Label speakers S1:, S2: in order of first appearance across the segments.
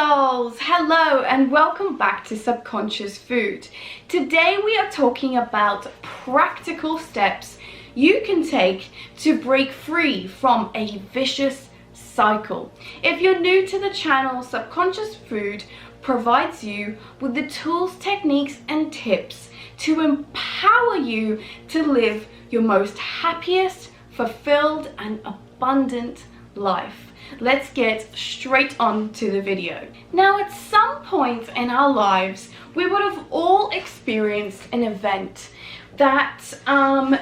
S1: souls, hello and welcome back to Subconscious Food. Today we are talking about practical steps you can take to break free from a vicious cycle. If you're new to the channel, Subconscious Food provides you with the tools, techniques and tips to empower you to live your most happiest, fulfilled and abundant life. Let's get straight on to the video. Now, at some point in our lives, we would have all experienced an event that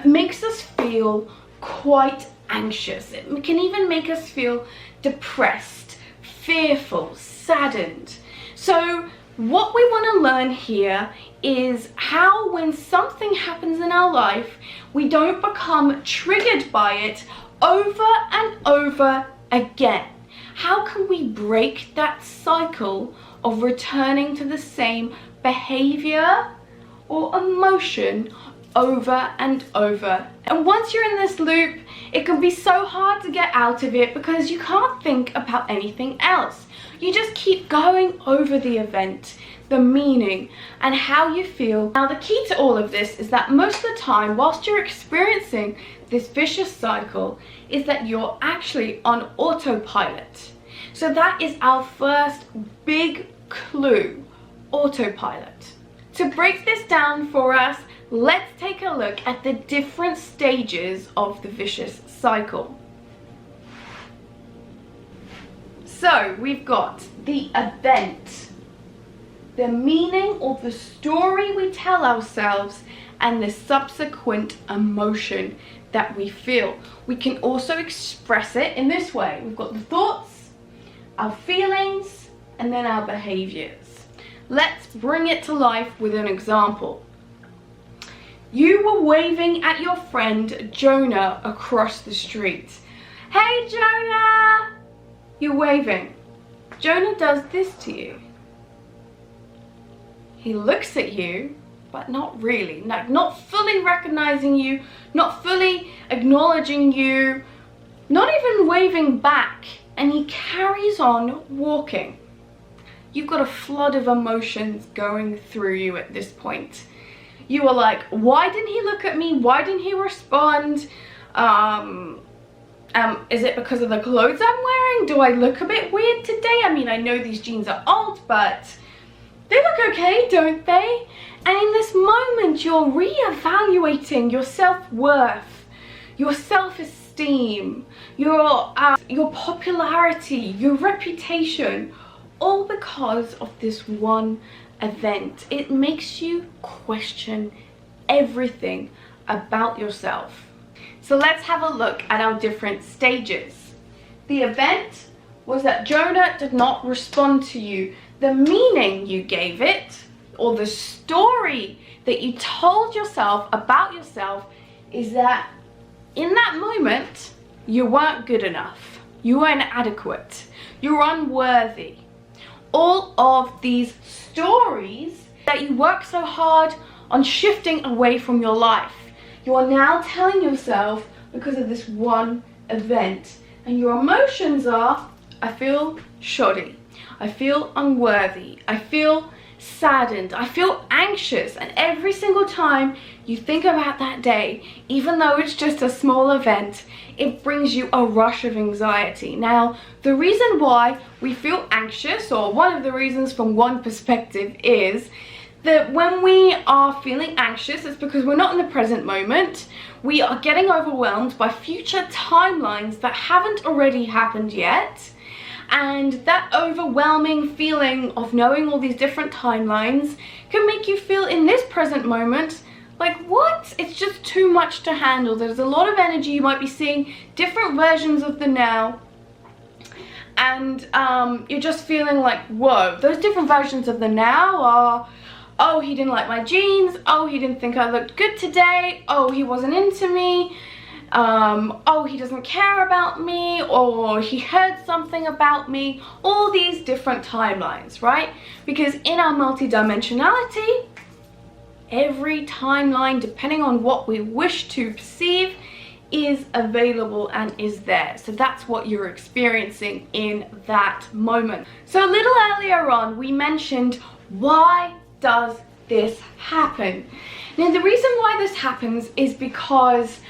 S1: makes us feel quite anxious. It can even make us feel depressed, fearful, saddened. So what we want to learn here is how, when something happens in our life, we don't become triggered by it over and over again. How can we break that cycle of returning to the same behavior or emotion over and over? And once you're in this loop, it can be so hard to get out of it because you can't think about anything else. You just keep going over the event, the meaning, and how you feel. Now, the key to all of this is that most of the time, whilst you're experiencing this vicious cycle, is that you're actually on autopilot. So that is our first big clue, autopilot. To break this down for us, let's take a look at the different stages of the vicious cycle. So we've got the event, the meaning or the story we tell ourselves, and the subsequent emotion that we feel. We can also express it in this way. We've got the thoughts, our feelings, and then our behaviors. Let's bring it to life with an example. You were waving at your friend Jonah across the street. Hey Jonah! You're waving. Jonah does this to you. He looks at you, but not really, not fully recognizing you, not fully acknowledging you, not even waving back, and he carries on walking. You've got a flood of emotions going through you at this point. You are like, why didn't he look at me? Why didn't he respond? Is it because of the clothes I'm wearing? Do I look a bit weird today? I mean, I know these jeans are old, but they look okay, don't they? And in this moment, you're reevaluating your self-worth, your self-esteem, your popularity, your reputation, all because of this one event. It makes you question everything about yourself. So let's have a look at our different stages. The event was that Jonah did not respond to you. The meaning you gave it, or the story that you told yourself about yourself, is that in that moment, you weren't good enough. You weren't adequate. You're unworthy. All of these stories that you work so hard on shifting away from your life, you are now telling yourself because of this one event. And your emotions are, I feel shoddy, I feel unworthy, I feel saddened, I feel anxious. And every single time you think about that day, even though it's just a small event, it brings you a rush of anxiety. Now, the reason why we feel anxious, or one of the reasons from one perspective, is that when we are feeling anxious, it's because we're not in the present moment. We are getting overwhelmed by future timelines that haven't already happened yet. And that overwhelming feeling of knowing all these different timelines can make you feel in this present moment like, what? It's just too much to handle. There's a lot of energy. You might be seeing different versions of the now. And you're just feeling like, whoa, those different versions of the now are, oh, he didn't like my jeans. Oh, he didn't think I looked good today. Oh, he wasn't into me. Oh, he doesn't care about me, or he heard something about me. All these different timelines, right? Because in our multidimensionality, every timeline, depending on what we wish to perceive, is available and is there. So that's what you're experiencing in that moment. So a little earlier on, we mentioned, why does this happen? Now, the reason why this happens is because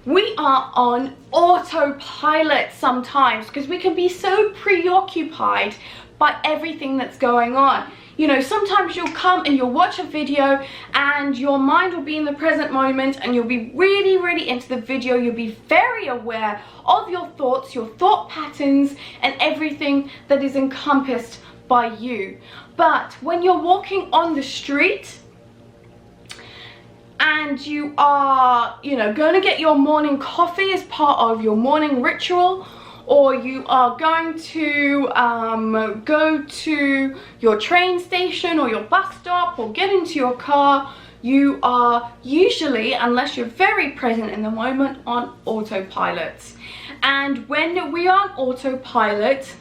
S1: we are on autopilot sometimes, because we can be so preoccupied by everything that's going on. You know, sometimes you'll come and you'll watch a video and your mind will be in the present moment and you'll be really, really into the video. You'll be very aware of your thoughts, your thought patterns, and everything that is encompassed by you. But when you're walking on the street and you are, you know, going to get your morning coffee as part of your morning ritual, or you are going to go to your train station or your bus stop or get into your car, you are usually, unless you're very present in the moment, on autopilot. And when we are on autopilot,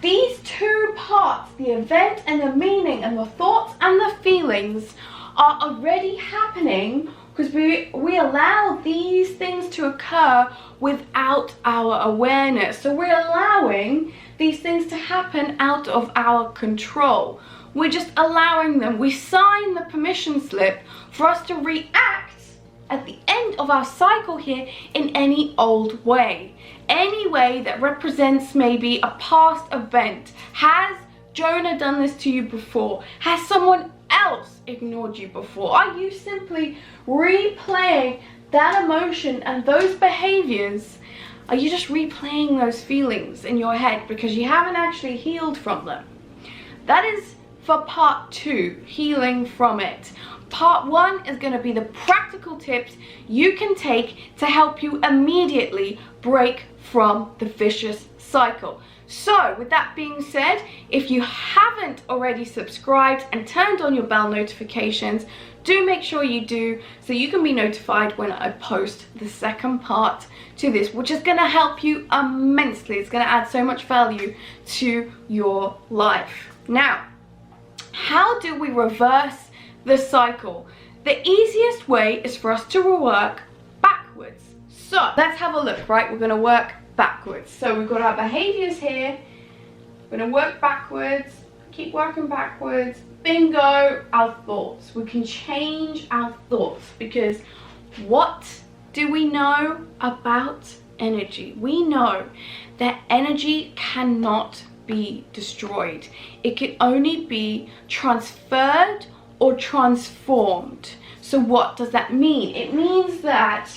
S1: these two parts, the event and the meaning and the thoughts and the feelings, are already happening because we allow these things to occur without our awareness. So we're allowing these things to happen out of our control. We're just allowing them. We sign the permission slip for us to react at the end of our cycle here in any old way. Any way that represents maybe a past event. Has Jonah done this to you before? Has someone else ignored you before? Are you simply replaying that emotion and those behaviors? Are you just replaying those feelings in your head because you haven't actually healed from them? That is for part 2, healing from it. Part 1 is going to be the practical tips you can take to help you immediately break from the vicious cycle. So with that being said, if you haven't already subscribed and turned on your bell notifications, do make sure you do, so you can be notified when I post the second part to this, which is going to help you immensely. It's going to add so much value to your life. Now, how do we reverse the cycle? The easiest way is for us to work backwards. So let's have a look, right? We're going to work backwards. So we've got our behaviors here. We're going to work backwards, keep working backwards. Bingo, our thoughts. We can change our thoughts, because what do we know about energy? We know that energy cannot be destroyed. It can only be transferred or transformed. So what does that mean? It means that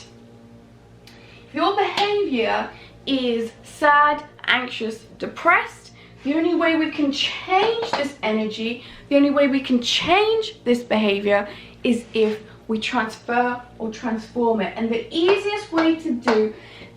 S1: if your behavior is sad, anxious, depressed, the only way we can change this energy, the only way we can change this behavior is if we transfer or transform it. And the easiest way to do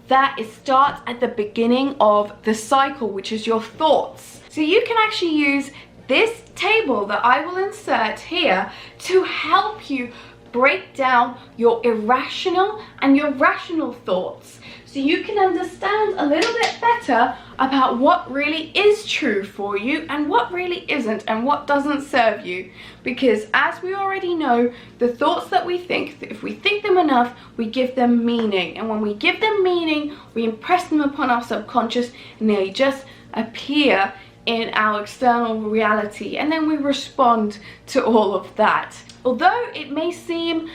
S1: that is start at the beginning of the cycle, which is your thoughts. So you can actually use this table that I will insert here to help you break down your irrational and your rational thoughts, so you can understand a little bit better about what really is true for you and what really isn't, and what doesn't serve you. Because as we already know, the thoughts that we think, if we think them enough, we give them meaning. And when we give them meaning, we impress them upon our subconscious, and they just appear in our external reality, and then we respond to all of that. Although it may seem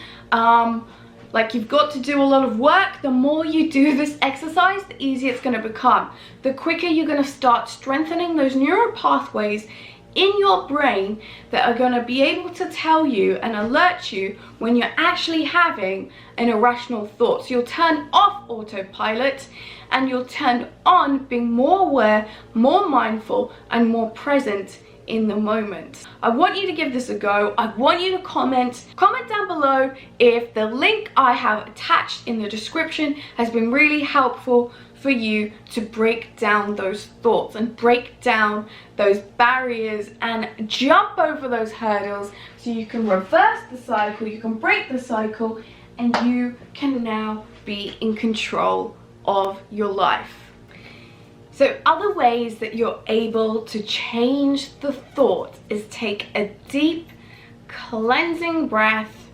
S1: like you've got to do a lot of work, the more you do this exercise, the easier it's going to become. The quicker you're going to start strengthening those neural pathways in your brain that are going to be able to tell you and alert you when you're actually having an irrational thought. So you'll turn off autopilot and you'll turn on being more aware, more mindful, and more present in the moment. I want you to give this a go. I want you to comment down below if the link I have attached in the description has been really helpful for you to break down those thoughts and break down those barriers and jump over those hurdles, so you can reverse the cycle, you can break the cycle, and you can now be in control of your life. So other ways that you're able to change the thought is take a deep cleansing breath,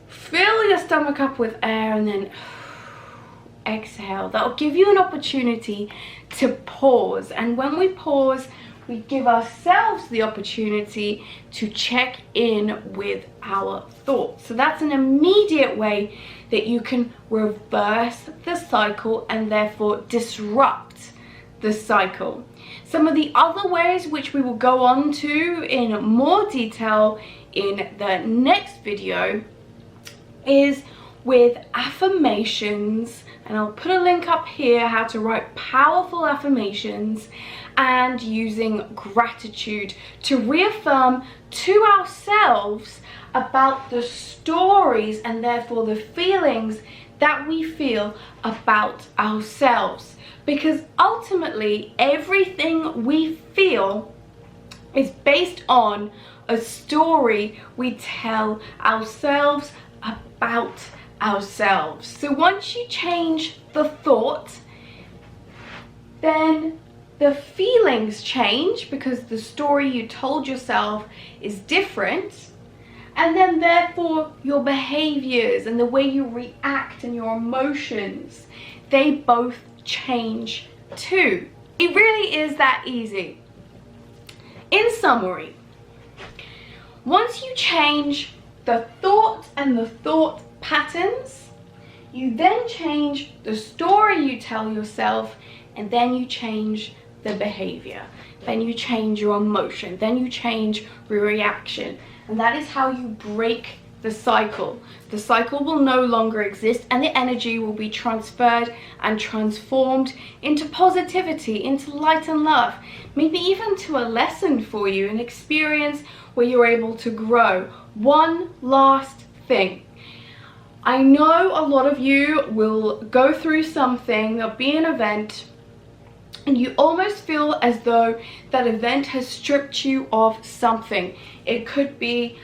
S1: fill your stomach up with air, and then exhale. That'll give you an opportunity to pause. And when we pause, we give ourselves the opportunity to check in with our thoughts. So that's an immediate way that you can reverse the cycle and therefore disrupt the cycle. Some of the other ways which we will go on to in more detail in the next video is with affirmations, and I'll put a link up here how to write powerful affirmations, and using gratitude to reaffirm to ourselves about the stories and therefore the feelings that we feel about ourselves. Because ultimately everything we feel is based on a story we tell ourselves about ourselves. So once you change the thought, then the feelings change because the story you told yourself is different, and then therefore your behaviors and the way you react and your emotions, they both change too. It really is that easy. In summary, once you change the thought and the thought patterns, you then change the story you tell yourself, and then you change the behavior, then you change your emotion, then you change your reaction, and that is how you break the cycle. The cycle will no longer exist, and the energy will be transferred and transformed into positivity, into light and love, maybe even to a lesson for you, an experience where you're able to grow. One last thing. I know a lot of you will go through something, there'll be an event, and you almost feel as though that event has stripped you of something. It could be,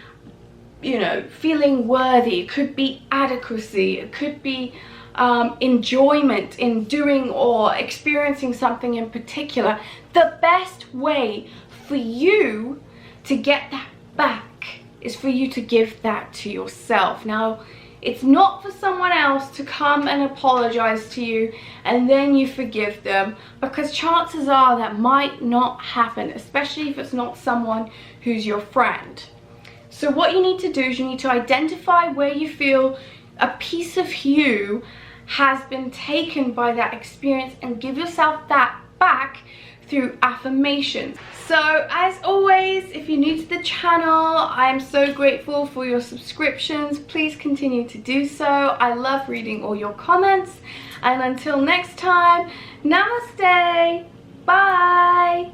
S1: you know, feeling worthy, it could be adequacy, it could be enjoyment in doing or experiencing something in particular. The best way for you to get that back is for you to give that to yourself. Now, it's not for someone else to come and apologize to you and then you forgive them, because chances are that might not happen, especially if it's not someone who's your friend. So what you need to do is you need to identify where you feel a piece of you has been taken by that experience and give yourself that back through affirmations. So as always, if you're new to the channel, I am so grateful for your subscriptions. Please continue to do so. I love reading all your comments. And until next time, namaste. Bye.